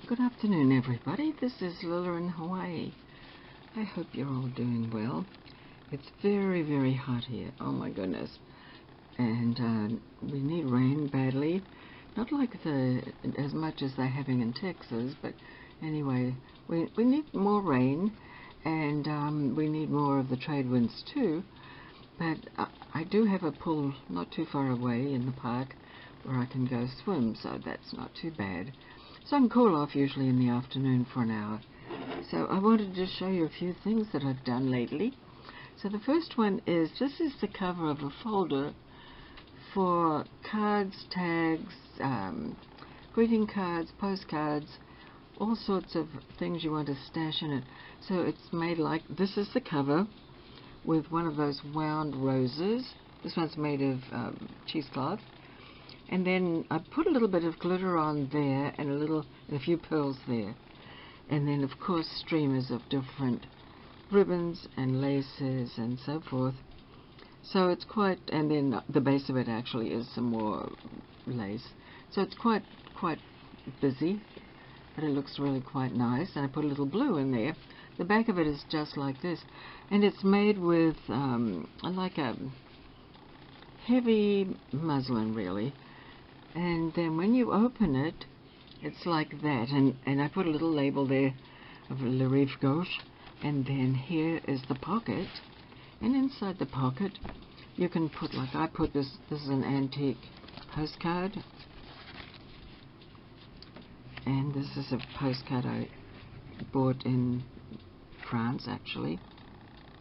Good afternoon, everybody. This is Lila in Hawaii. I hope you're all doing well. It's very, very hot here. Oh my goodness. And we need rain badly. Not like as much as they're having in Texas, but anyway, we need more rain, and we need more of the trade winds too. But I do have a pool not too far away in the park where I can go swim, so that's not too bad. So I can cool off usually in the afternoon for an hour. So I wanted to show you a few things that I've done lately. So the first one is, this is the cover of a folder for cards, tags, greeting cards, postcards, all sorts of things you want to stash in it. So it's made like, this is the cover with one of those wound roses. This one's made of cheesecloth. And then I put a little bit of glitter on there and a few pearls there. And then, of course, streamers of different ribbons and laces and so forth. So it's quite, and then the base of it actually is some more lace. So it's quite busy, but it looks really quite nice. And I put a little blue in there. The back of it is just like this. And it's made with like a heavy muslin, really. And then when you open it, it's like that. And I put a little label there of Le Rive Gauche. And then here is the pocket. And inside the pocket, you can put, like I put this is an antique postcard. And this is a postcard I bought in France, actually.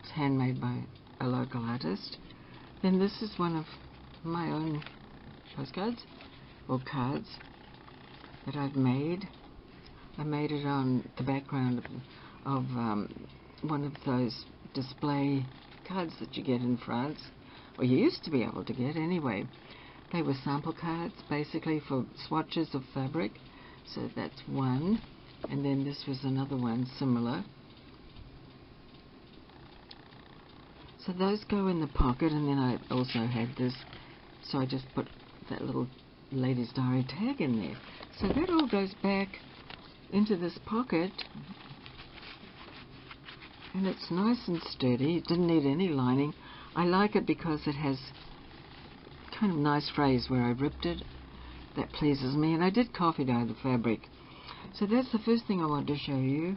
It's handmade by a local artist. Then this is one of my own postcards, or cards, that I've made. I made it on the background of one of those display cards that you get in France, or you used to be able to get anyway. They were sample cards, basically, for swatches of fabric. So that's one. And then this was another one, similar. So those go in the pocket, and then I also had this, so I just put that little Lady's Diary tag in there. So that all goes back into this pocket, and it's nice and sturdy. It didn't need any lining. I like it because it has kind of nice phrase where I ripped it. That pleases me. And I did coffee dye the fabric. So that's the first thing I want to show you.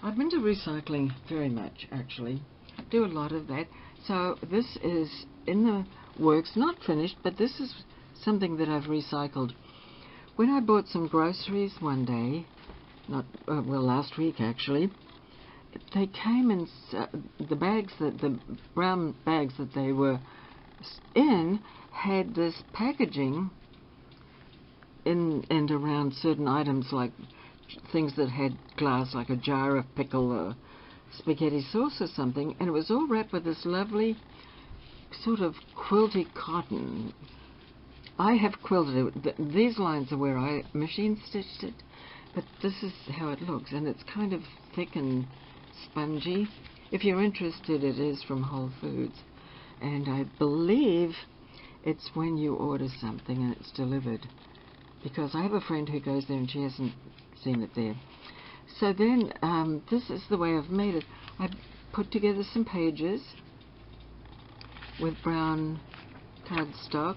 I've been into recycling very much, actually. I do a lot of that. So this is in the works, not finished, but this is something that I've recycled. When I bought some groceries one day, last week actually, they came in, the brown bags that they were in had this packaging in and around certain items, like things that had glass, like a jar of pickle or spaghetti sauce or something, and it was all wrapped with this lovely sort of quilty cotton. I have quilted it. These lines are where I machine stitched it, but this is how it looks, and it's kind of thick and spongy. If you're interested, it is from Whole Foods, and I believe it's when you order something and it's delivered, because I have a friend who goes there and she hasn't seen it there. So then, this is the way I've made it. I put together some pages with brown cardstock,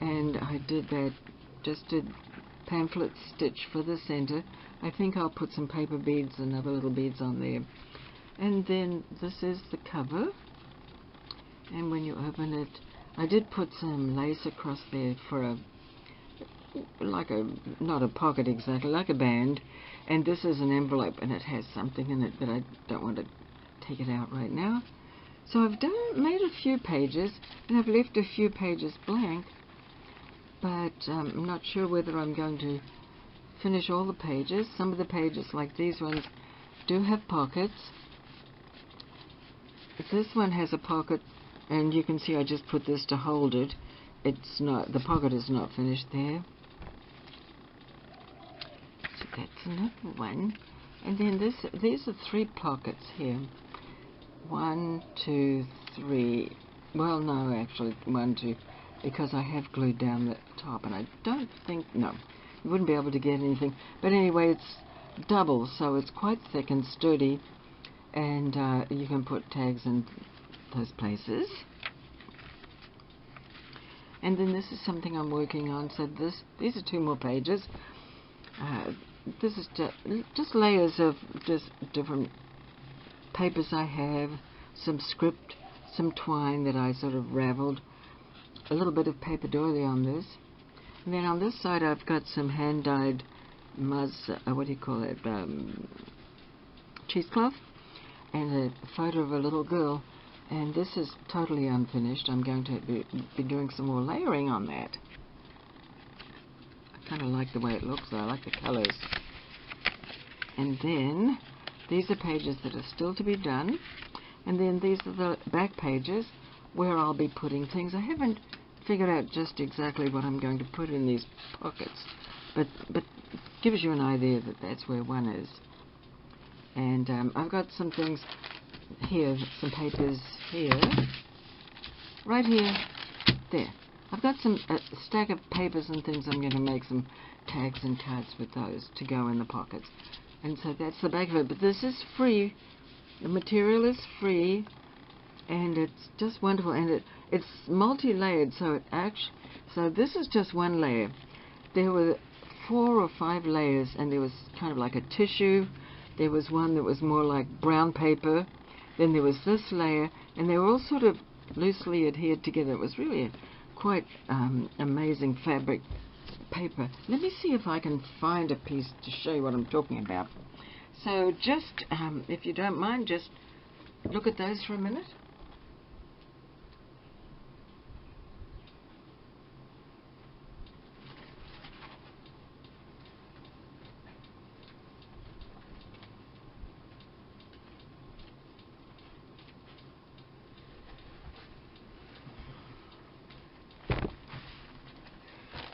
and I did that, just did pamphlet stitch for the center. I think I'll put some paper beads and other little beads on there. And then this is the cover, and when you open it, I did put some lace across there for not a pocket exactly, like a band. And this is an envelope, and it has something in it, but I don't want to take it out right now. So I've made a few pages, and I've left a few pages blank, but I'm not sure whether I'm going to finish all the pages. Some of the pages, like these ones, do have pockets. This one has a pocket, and you can see I just put this to hold it. It's not, the pocket is not finished there. So that's another one. And then these are 3 pockets here. 1, 2, 3. Well, no, actually 1, 2, because I have glued down the top, and I don't think, no, you wouldn't be able to get anything. But anyway, it's double, so it's quite thick and sturdy, and you can put tags in those places. And then this is something I'm working on. So these are 2 more pages. This is just layers of just different papers I have, some script, some twine that I sort of raveled, a little bit of paper doily on this. And then on this side I've got some hand-dyed cheesecloth, and a photo of a little girl. And this is totally unfinished. I'm going to be doing some more layering on that. I kind of like the way it looks though. I like the colours. And then these are pages that are still to be done. And then these are the back pages where I'll be putting things. I haven't figured out just exactly what I'm going to put in these pockets, but gives you an idea that that's where one is. And I've got some things here, some papers here, right here, there. I've got some stack of papers and things. I'm going to make some tags and cards with those to go in the pockets. And so that's the back of it. But this is free. The material is free, and it's just wonderful. And it's multi-layered. So this is just one layer. There were 4 or 5 layers, and there was kind of like a tissue. There was one that was more like brown paper. Then there was this layer, and they were all sort of loosely adhered together. It was really a quite amazing fabric paper. Let me see if I can find a piece to show you what I'm talking about. So just, if you don't mind, just look at those for a minute.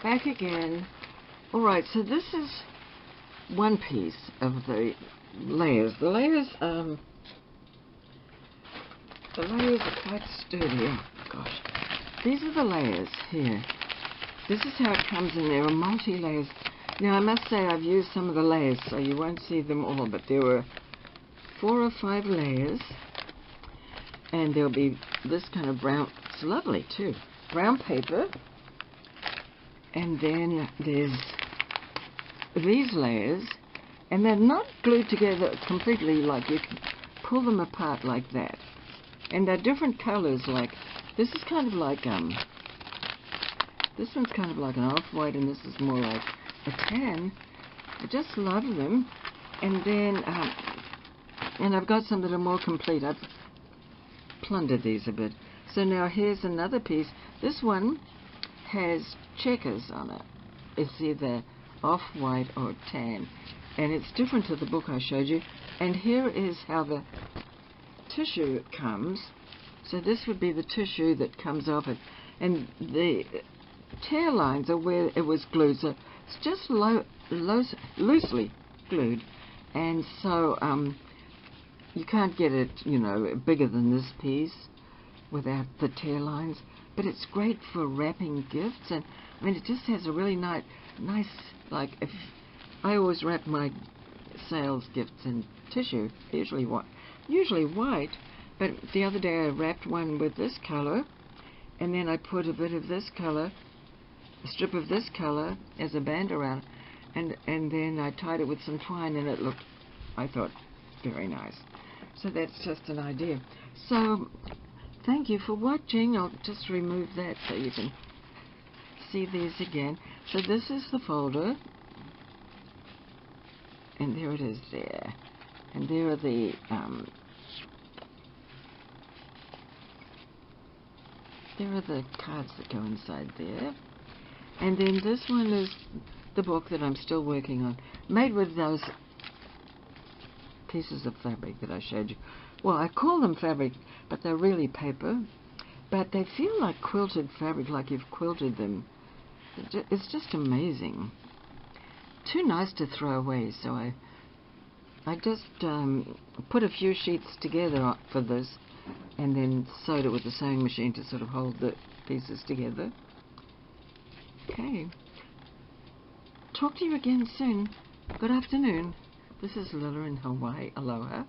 Back again. Alright, so this is one piece of the layers. The layers are quite sturdy. Oh gosh. These are the layers here. This is how it comes in. There are multi-layers. Now I must say I've used some of the layers, so you won't see them all, but there were 4 or 5 layers, and there'll be this kind of brown, it's lovely too, brown paper. And then there's these layers, and they're not glued together completely, like you can pull them apart like that. And they're different colors, like this is kind of like this one's kind of like an off-white, and this is more like a tan. I just love them. And then and I've got some that are more complete. I've plundered these a bit. So now here's another piece. This one has checkers on it. It's either off-white or tan, and it's different to the book I showed you. And here is how the tissue comes. So this would be the tissue that comes off it, and the tear lines are where it was glued, so it's just loosely glued, and so you can't get it, you know, bigger than this piece without the tear lines. But it's great for wrapping gifts, and I mean it just has a really nice, like, if I always wrap my sales gifts in tissue, usually white, but the other day I wrapped one with this color, and then I put a bit of this color, a strip of this color as a band around, and then I tied it with some twine, and it looked, I thought, very nice. So that's just an idea. So thank you for watching. I'll just remove that so you can see these again. So this is the folder, and there it is there. And there are the cards that go inside there. And then this one is the book that I'm still working on, made with those pieces of fabric that I showed you. Well, I call them fabric, but they're really paper. But they feel like quilted fabric, like you've quilted them. It's just amazing. Too nice to throw away, so I just put a few sheets together for this, and then sewed it with the sewing machine to sort of hold the pieces together. Okay. talk to you again soon. Good afternoon. This is Lilla in Hawaii. Aloha.